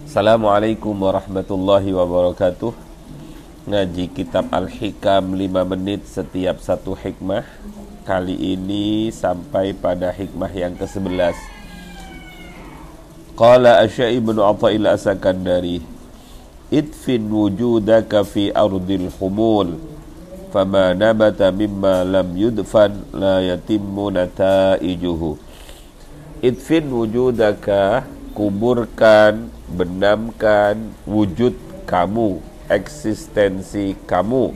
Assalamualaikum warahmatullahi wabarakatuh. Ngaji kitab Al-Hikam 5 menit setiap satu hikmah. Kali ini sampai pada hikmah yang ke-11. Qala Asy-Syaikh Ibnu Athaillah As-Sakandari, idfin wujudaka fi ardil humul, fama nabata mimma lam yudfan la yatimmu nataijuhu. Idfin wujudaka, kuburkan, benamkan wujud kamu, eksistensi kamu,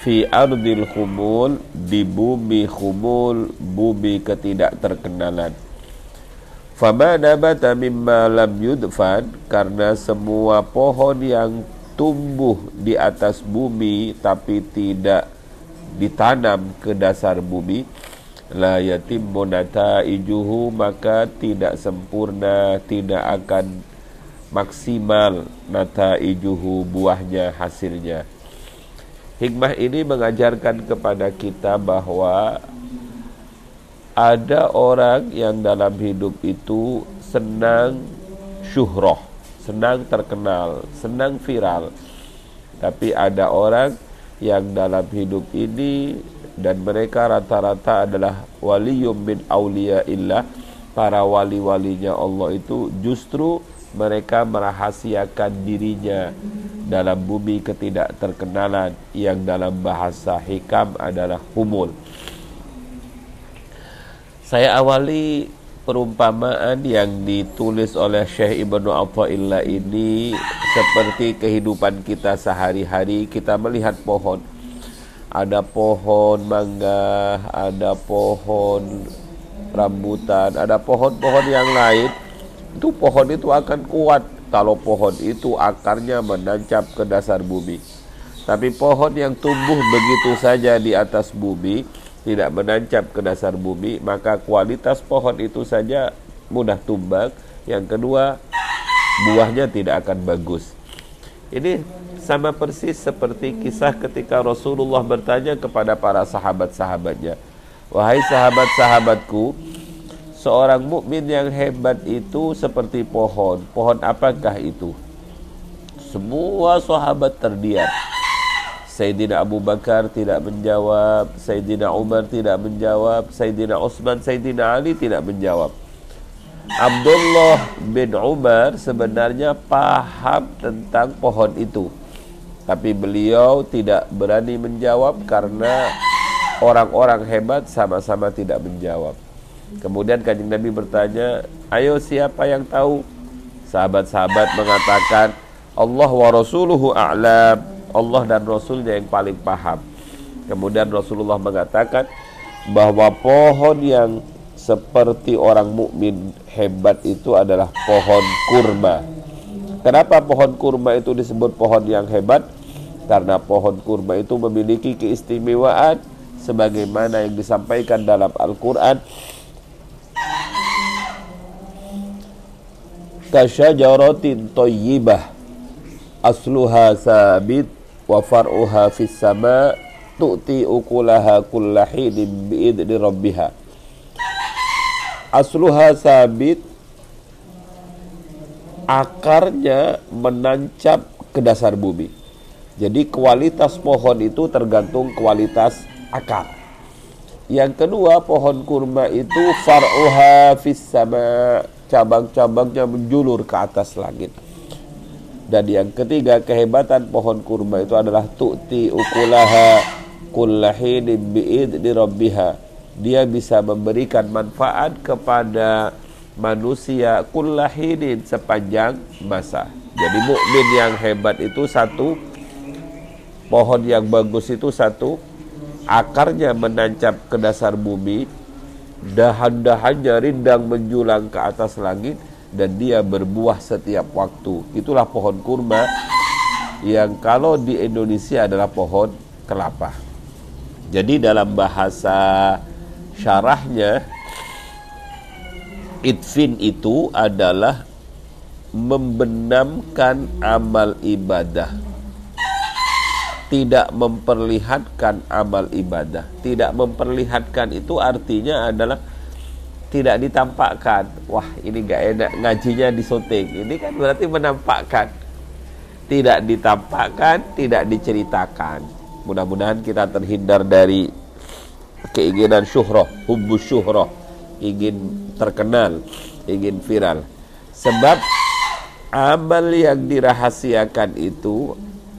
fi ardil khumul, di bumi khumul, bumi ketidakterkenalan. Fama nabata mimma lam yudfan, karena semua pohon yang tumbuh di atas bumi tapi tidak ditanam ke dasar bumi, la yatimmu nataijuhu, maka tidak sempurna, tidak akan maksimal nataijuhu, buahnya, hasilnya. Hikmah ini mengajarkan kepada kita bahwa ada orang yang dalam hidup itu senang syuhroh, senang terkenal, senang viral. Tapi ada orang yang dalam hidup ini, dan mereka rata-rata adalah waliyum min awliyaillah, para wali-walinya Allah itu justru mereka merahasiakan dirinya dalam bumi ketidakterkenalan, yang dalam bahasa hikam adalah humul. Saya awali perumpamaan yang ditulis oleh Syekh Ibnu Athaillah ini seperti kehidupan kita sehari-hari. Kita melihat pohon, ada pohon mangga, ada pohon rambutan, ada pohon-pohon yang lain. Itu pohon itu akan kuat kalau pohon itu akarnya menancap ke dasar bumi. Tapi pohon yang tumbuh begitu saja di atas bumi, tidak menancap ke dasar bumi, maka kualitas pohon itu saja mudah tumbang. Yang kedua, buahnya tidak akan bagus. Ini sama persis seperti kisah ketika Rasulullah bertanya kepada para sahabat-sahabatnya, wahai sahabat-sahabatku, seorang mukmin yang hebat itu seperti pohon. Pohon apakah itu? Semua sahabat terdiam. Sayyidina Abu Bakar tidak menjawab, Sayyidina Umar tidak menjawab, Sayyidina Utsman, Sayyidina Ali tidak menjawab. Abdullah bin Umar sebenarnya paham tentang pohon itu, tapi beliau tidak berani menjawab karena orang-orang hebat sama-sama tidak menjawab. Kemudian Kanjeng Nabi bertanya, ayo siapa yang tahu? Sahabat-sahabat mengatakan, Allah wa rasuluhu a'lam, Allah dan Rasulnya yang paling paham. Kemudian Rasulullah mengatakan bahwa pohon yang seperti orang mukmin hebat itu adalah pohon kurma. Kenapa pohon kurma itu disebut pohon yang hebat? Karena pohon kurma itu memiliki keistimewaan sebagaimana yang disampaikan dalam Al-Quran. Kasyajaratin thayyibah asluha sabit wa far'uha fis sama tu'ti ukulaha kullahinin bi'idni rabbiha. Asluha sabit, akarnya menancap ke dasar bumi. Jadi kualitas pohon itu tergantung kualitas akar. Yang kedua, pohon kurma itu far'uha fis sama, cabang-cabangnya menjulur ke atas langit. Dan yang ketiga, kehebatan pohon kurma itu adalah tu'ti ukulaha kullahinin bi'idni rabbiha. Dia bisa memberikan manfaat kepada manusia kullahinin, sepanjang masa. Jadi mukmin yang hebat itu satu, pohon yang bagus itu satu, akarnya menancap ke dasar bumi, dahan-dahannya rindang menjulang ke atas langit, dan dia berbuah setiap waktu. Itulah pohon kurma, yang kalau di Indonesia adalah pohon kelapa. Jadi dalam bahasa syarahnya, idfin itu adalah membenamkan amal ibadah, tidak memperlihatkan amal ibadah. Tidak memperlihatkan itu artinya adalah tidak ditampakkan. Wah, ini gak enak, ngajinya di syuting. Ini kan berarti menampakkan. Tidak ditampakkan, tidak diceritakan. Mudah-mudahan kita terhindar dari keinginan syuhrah, hubbus syuhrah, ingin terkenal, ingin viral. Sebab amal yang dirahasiakan itu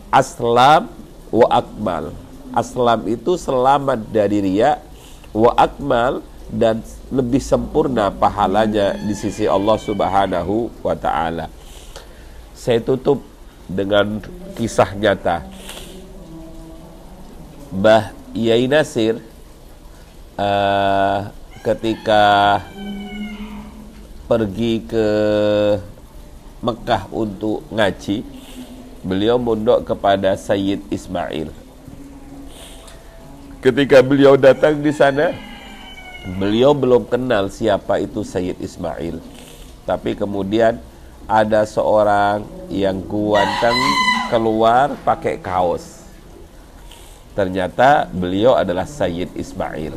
aslam wa akmal. Aslam itu selamat dari riya, wa akmal, dan lebih sempurna pahalanya di sisi Allah Subhanahu wa ta'ala. Saya tutup dengan kisah nyata. Mbah Yai Nasir ketika pergi ke Mekah untuk ngaji, beliau mondok kepada Sayyid Ismail. Ketika beliau datang di sana, beliau belum kenal siapa itu Sayyid Ismail. Tapi kemudian ada seorang yang ganteng keluar pakai kaos. Ternyata beliau adalah Sayyid Ismail.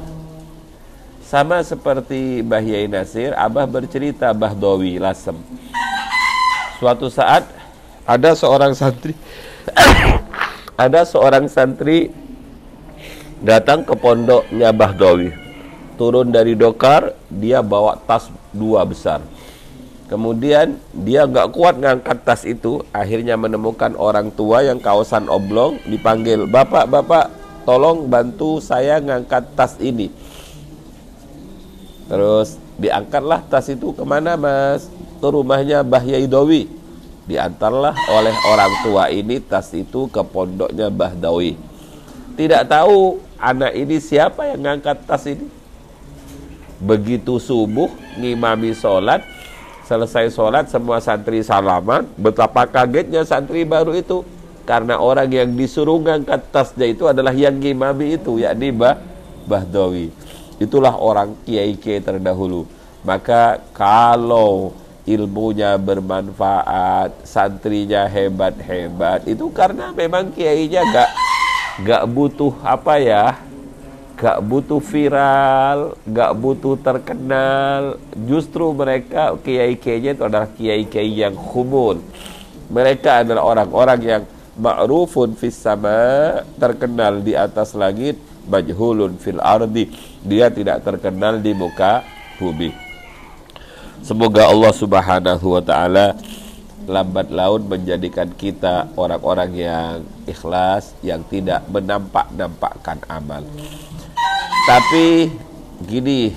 Sama seperti Mbah Yai Nasir, Abah bercerita Bahdawi Lasem. Suatu saat ada seorang santri datang ke pondoknya Bahdawi. Turun dari dokar, dia bawa tas 2 besar. Kemudian dia nggak kuat ngangkat tas itu, akhirnya menemukan orang tua yang kaosan oblong, dipanggil, "Bapak, tolong bantu saya ngangkat tas ini." Terus diangkatlah tas itu. "Kemana, Mas?" "Ke rumahnya Mbah Yai Dawi." Diantarlah oleh orang tua ini tas itu ke pondoknya Mbah Dawi. Tidak tahu anak ini siapa yang ngangkat tas ini. Begitu subuh ngimami sholat, selesai sholat semua santri salaman. Betapa kagetnya santri baru itu, karena orang yang disuruh ngangkat tasnya itu adalah yang ngimami itu, yakni Mbah Dawi. Itulah orang kiai-kiai terdahulu. Maka kalau ilmunya bermanfaat, santrinya hebat-hebat, itu karena memang kiainya gak butuh gak butuh viral, gak butuh terkenal. Justru mereka kiai-kiainya itu adalah kiai-kiai yang khumun. Mereka adalah orang-orang yang ma'rufun fis sama, terkenal di atas langit, majhulun fil ardi, dia tidak terkenal di muka bumi. Semoga Allah Subhanahu wa ta'ala lambat laun menjadikan kita orang-orang yang ikhlas, yang tidak menampak-nampakkan amal. Tapi gini,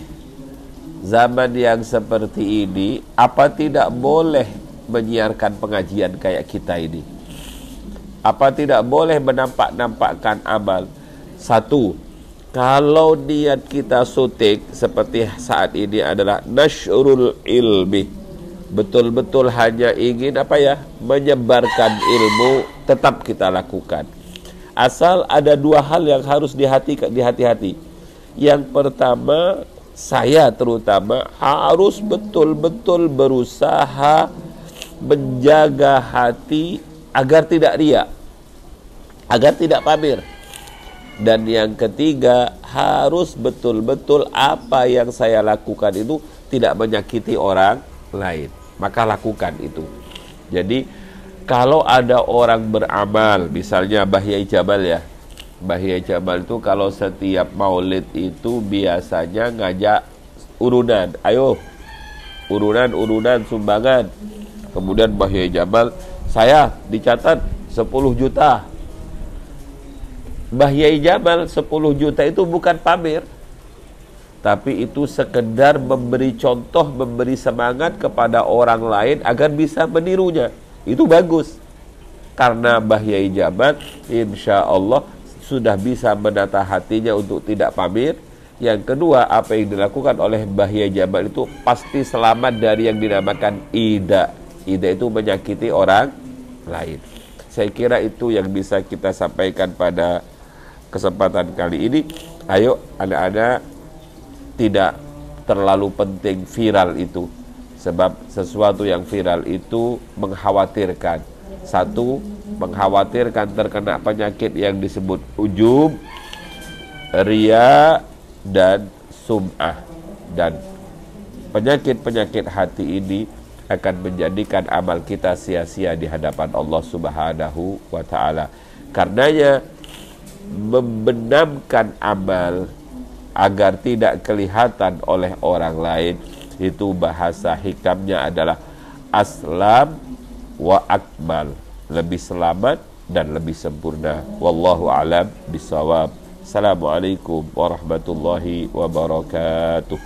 zaman yang seperti ini, apa tidak boleh menyiarkan pengajian kayak kita ini? Apa tidak boleh menampak-nampakkan amal? Satu, kalau niat kita syuting seperti saat ini adalah nasyrul ilmi, betul-betul hanya ingin menyebarkan ilmu, tetap kita lakukan. Asal ada 2 hal yang harus dihati-hati. Yang pertama, saya terutama harus betul-betul berusaha menjaga hati agar tidak riya, agar tidak pamer. Dan yang ketiga, harus betul-betul apa yang saya lakukan itu tidak menyakiti orang lain. Maka lakukan itu. Jadi kalau ada orang beramal, misalnya Mbah Yai Jamal ya, Mbah Yai Jamal itu kalau setiap maulid itu biasanya ngajak urunan, ayo urunan sumbangan. Kemudian Mbah Yai Jamal, saya dicatat 10 juta. Mbah Yai Jamal 10 juta itu bukan pamer, tapi itu sekedar memberi contoh, memberi semangat kepada orang lain agar bisa menirunya. Itu bagus. Karena Mbah Yai Jamal insya Allah sudah bisa menata hatinya untuk tidak pamer. Yang kedua, apa yang dilakukan oleh Mbah Yai Jamal itu pasti selamat dari yang dinamakan ida. Ida itu menyakiti orang lain. Saya kira itu yang bisa kita sampaikan pada kesempatan kali ini. Ayo anak-anak, tidak terlalu penting viral itu, sebab sesuatu yang viral itu mengkhawatirkan. Satu, mengkhawatirkan terkena penyakit yang disebut ujub, riya, dan sum'ah. Dan penyakit-penyakit hati ini akan menjadikan amal kita sia-sia di hadapan Allah Subhanahu wa ta'ala. Karenanya membenamkan amal agar tidak kelihatan oleh orang lain, itu bahasa hikamnya adalah aslam wa akmal, lebih selamat dan lebih sempurna. Wallahu a'lam bishawab. Assalamualaikum warahmatullahi wabarakatuh.